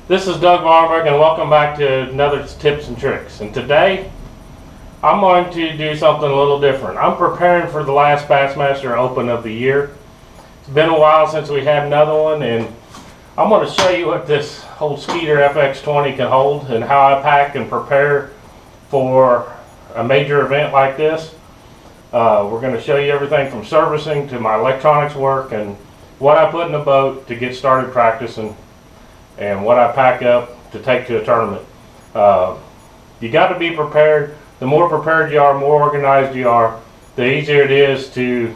This is Doug Vahrenberg and welcome back to another Tips and Tricks. And today I'm going to do something a little different. I'm preparing for the last BASSmaster Open of the year. It's been a while since we had another one, and I'm going to show you what this old Skeeter FX20 can hold and how I pack and prepare for a major event like this. We're going to show you everything from servicing to my electronics work and what I put in the boat to get started practicing, and what I pack up to take to a tournament. You got to be prepared. The more prepared you are, more organized you are, the easier it is to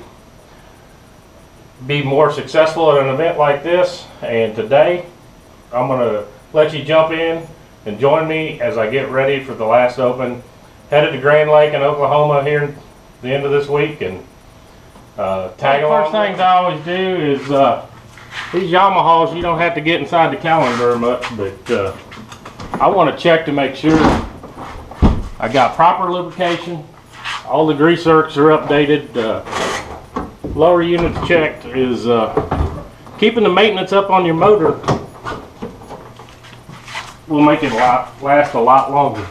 be more successful at an event like this. And today I'm going to let you jump in and join me as I get ready for the last Open. Headed to Grand Lake in Oklahoma here at the end of this week, and tag along. First things I always do is these Yamahas, you don't have to get inside the calendar very much, but I want to check to make sure I got proper lubrication, all the grease zerks are updated, lower units checked. Is keeping the maintenance up on your motor will make it last a lot longer.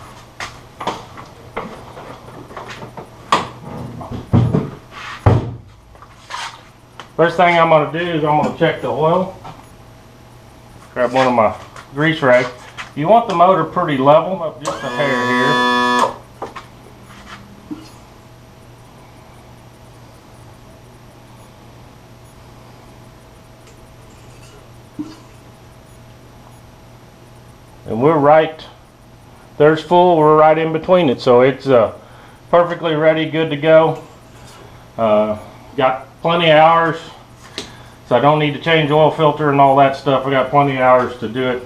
First thing I'm going to do is I'm going to check the oil. Grab one of my grease rags. You want the motor pretty level, up just a hair here. And we're right, there's full, we're right in between it, so it's perfectly ready, good to go. Got plenty of hours, so I don't need to change oil filter and all that stuff. I got plenty of hours to do it.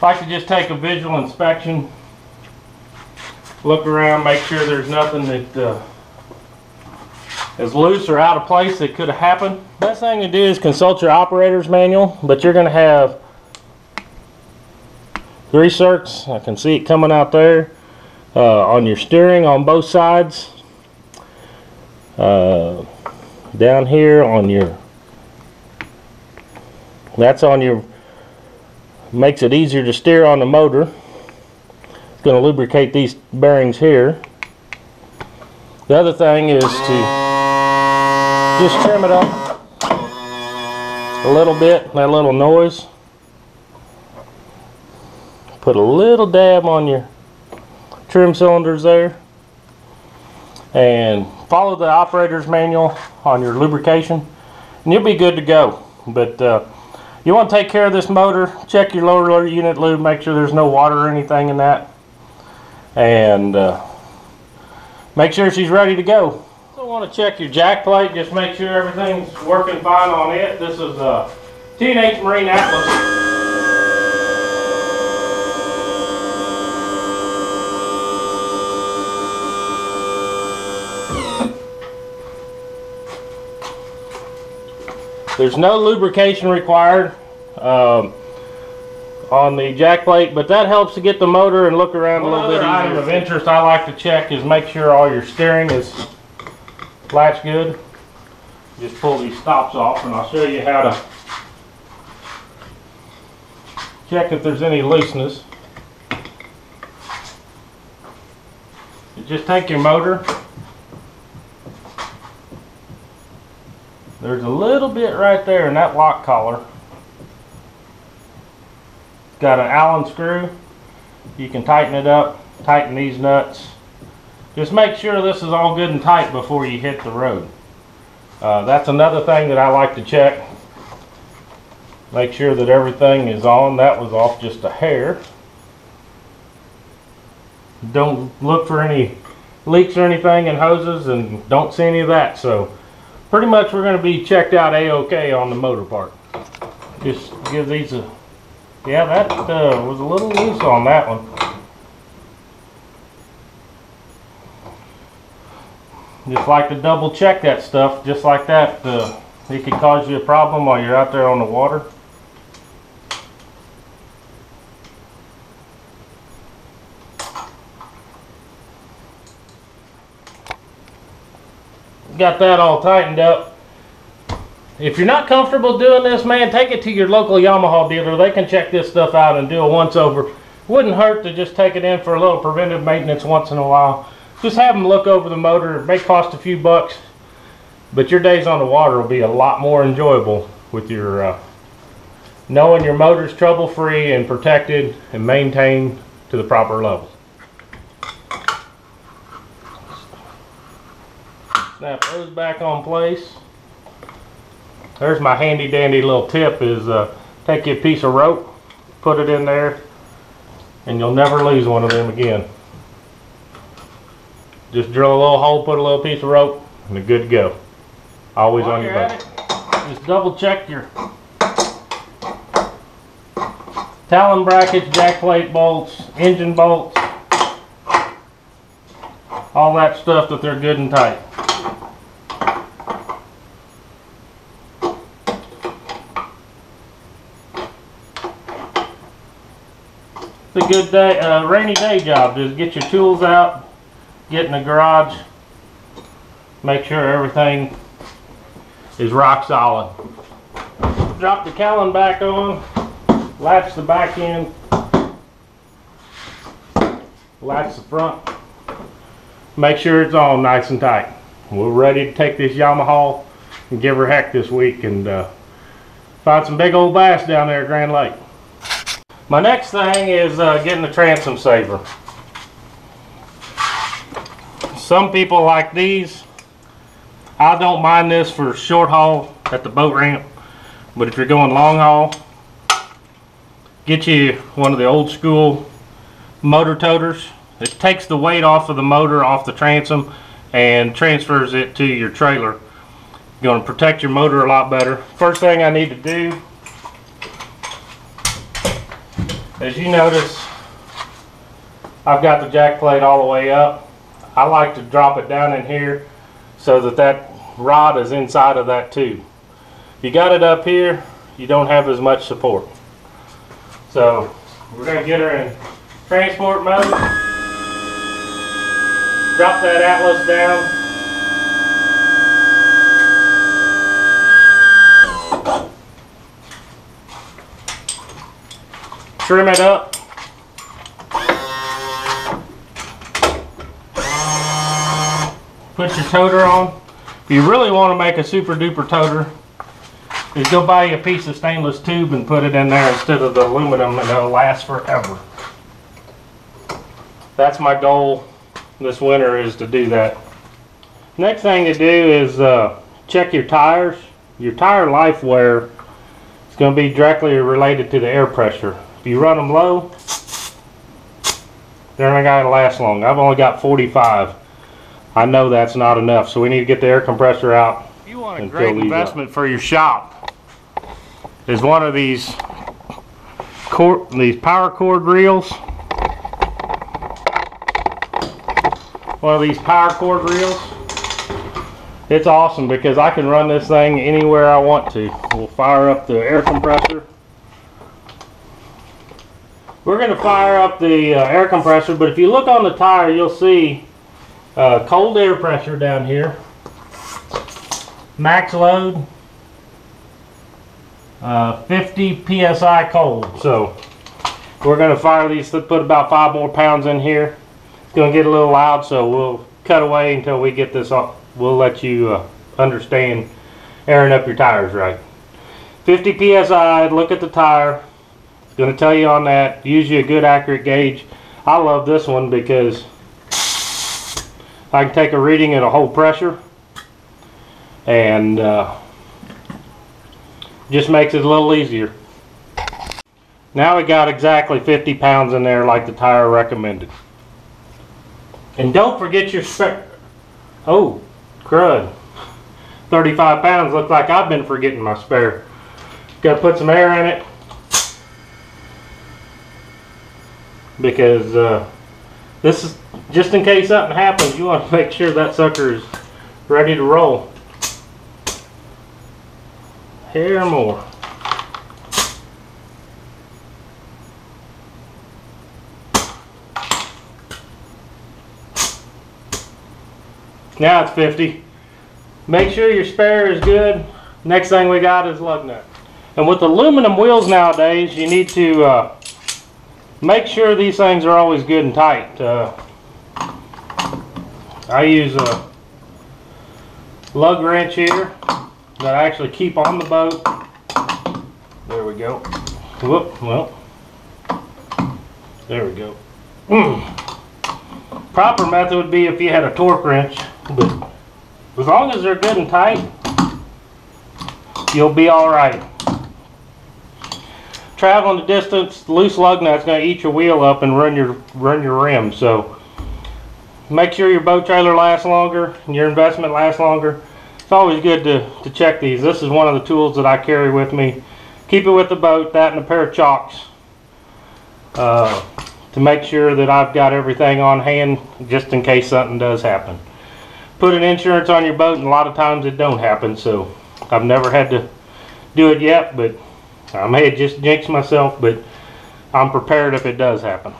I like to just take a visual inspection, look around, make sure there's nothing that is loose or out of place that could have happened. Best thing to do is consult your operator's manual, but you're going to have grease zerks. I can see it coming out there on your steering on both sides. Down here on your, that's on your, makes it easier to steer on the motor. It's going to lubricate these bearings here. The other thing is to just trim it up a little bit, that little noise. Put a little dab on your trim cylinders there, and follow the operator's manual on your lubrication and you'll be good to go. But you want to take care of this motor, check your lower unit lube, make sure there's no water or anything in that, and make sure she's ready to go. Also want to check your jack plate, just make sure everything's working fine on it. This is a T&H Marine Atlas. There's no lubrication required on the jack plate, but that helps to get the motor and look around a little bit easier. One item of interest I like to check is make sure all your steering is latched good. Just pull these stops off and I'll show you how to check if there's any looseness. You just take your motor. There's a little bit right there in that lock collar. It's got an Allen screw. You can tighten it up, tighten these nuts. Just make sure this is all good and tight before you hit the road. That's another thing that I like to check. Make sure that everything is on. That was off just a hair. Don't look for any leaks or anything in hoses, and don't see any of that. So pretty much we're going to be checked out A-OK on the motor part. Just give these a, yeah, that was a little loose on that one. Just like to double check that stuff, just like that. It could cause you a problem while you're out there on the water. Got that all tightened up. If you're not comfortable doing this, man, take it to your local Yamaha dealer. They can check this stuff out and do a once over. Wouldn't hurt to just take it in for a little preventive maintenance once in a while. Just have them look over the motor. It may cost a few bucks, but your days on the water will be a lot more enjoyable with your knowing your motor's trouble-free and protected and maintained to the proper level. Snap those back on place. There's my handy dandy little tip is take you a piece of rope, put it in there, and you'll never lose one of them again. Just drill a little hole, put a little piece of rope, and you're good to go. Always on your boat. Just double check your Talon brackets, jack plate bolts, engine bolts, all that stuff that they're good and tight. It's a good day, rainy day job. Just get your tools out, get in the garage, make sure everything is rock solid. Drop the Talon back on, latch the back end, latch the front, make sure it's all nice and tight. We're ready to take this Yamaha and give her heck this week and find some big old bass down there at Grand Lake. My next thing is getting the Transom Saver. Some people like these. I don't mind this for short haul at the boat ramp, but if you're going long haul, get you one of the old school motor toters. It takes the weight off of the motor, off the transom, and transfers it to your trailer. You're going to protect your motor a lot better. First thing I need to do, as you notice, I've got the jack plate all the way up. I like to drop it down in here so that that rod is inside of that tube. If you got it up here, you don't have as much support. So we're going to get her in transport mode. Drop that Atlas down. Trim it up. Put your toter on. If you really want to make a super duper toter, is go buy you a piece of stainless tube and put it in there instead of the aluminum, and it'll last forever. That's my goal this winter, is to do that. Next thing to do is check your tires. Your tire life wear is going to be directly related to the air pressure. If you run them low, they're not going to last long. I've only got 45. I know that's not enough, so we need to get the air compressor out. If you want a great investment for your shop, is one of these power cord reels. One of these power cord reels. It's awesome because I can run this thing anywhere I want to. We'll fire up the air compressor. We're going to fire up the air compressor, but if you look on the tire, you'll see cold air pressure down here. Max load, 50 psi cold. So we're going to fire these, put about 5 more pounds in here. It's going to get a little loud, so we'll cut away until we get this off. We'll let you understand airing up your tires right. 50 psi, look at the tire. It's going to tell you on that. Use you a good accurate gauge. I love this one because I can take a reading at a whole pressure, and just makes it a little easier. Now we got exactly 50 pounds in there like the tire recommended. And don't forget your spare. Oh, crud. 35 pounds. Looks like I've been forgetting my spare. Got to put some air in it, because this is just in case something happens. You want to make sure that sucker is ready to roll. Here more. Now it's 50. Make sure your spare is good. Next thing we got is lug nut. And with aluminum wheels nowadays, you need to make sure these things are always good and tight. I use a lug wrench here that I actually keep on the boat. There we go. Whoop, well, there we go. Proper method would be if you had a torque wrench, but as long as they're good and tight, you'll be all right. Traveling the distance, loose lug nut's going to eat your wheel up and run your rim. So make sure your boat trailer lasts longer and your investment lasts longer. It's always good to check these. This is one of the tools that I carry with me. Keep it with the boat, that and a pair of chocks, to make sure that I've got everything on hand just in case something does happen. Put an insurance on your boat, and a lot of times it don't happen, so I've never had to do it yet, but I may have just jinxed myself, but I'm prepared if it does happen.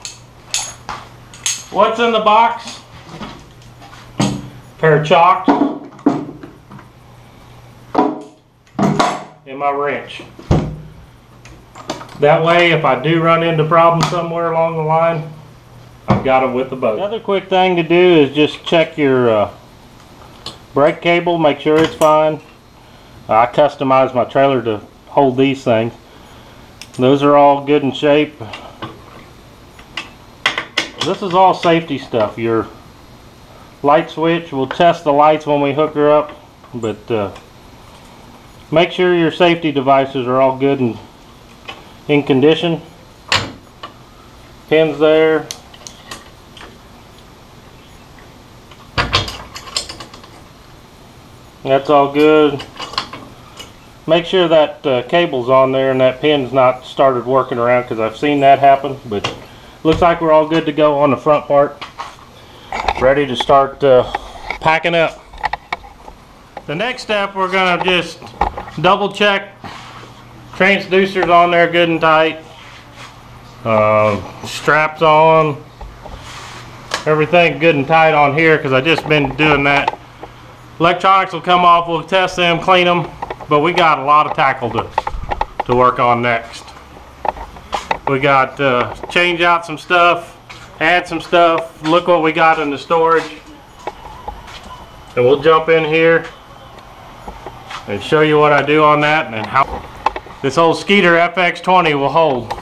What's in the box? Pair of chocks and my wrench. That way, if I do run into problems somewhere along the line, I've got them with the boat. Another quick thing to do is just check your brake cable, make sure it's fine. I customized my trailer to hold these things. Those are all good in shape. This is all safety stuff. Your light switch, we'll test the lights when we hook her up, but make sure your safety devices are all good and in condition. Pins there. That's all good. Make sure that cable's on there and that pin's not started working around, because I've seen that happen, but looks like we're all good to go on the front part. Ready to start packing up. The next step, we're going to just double check transducers on there good and tight, straps on, everything good and tight on here, because I just been doing that. Electronics will come off, we'll test them, clean them, but we got a lot of tackle to work on next. We got change out some stuff, add some stuff, look what we got in the storage, and we'll jump in here and show you what I do on that and how this old Skeeter FX20 will hold.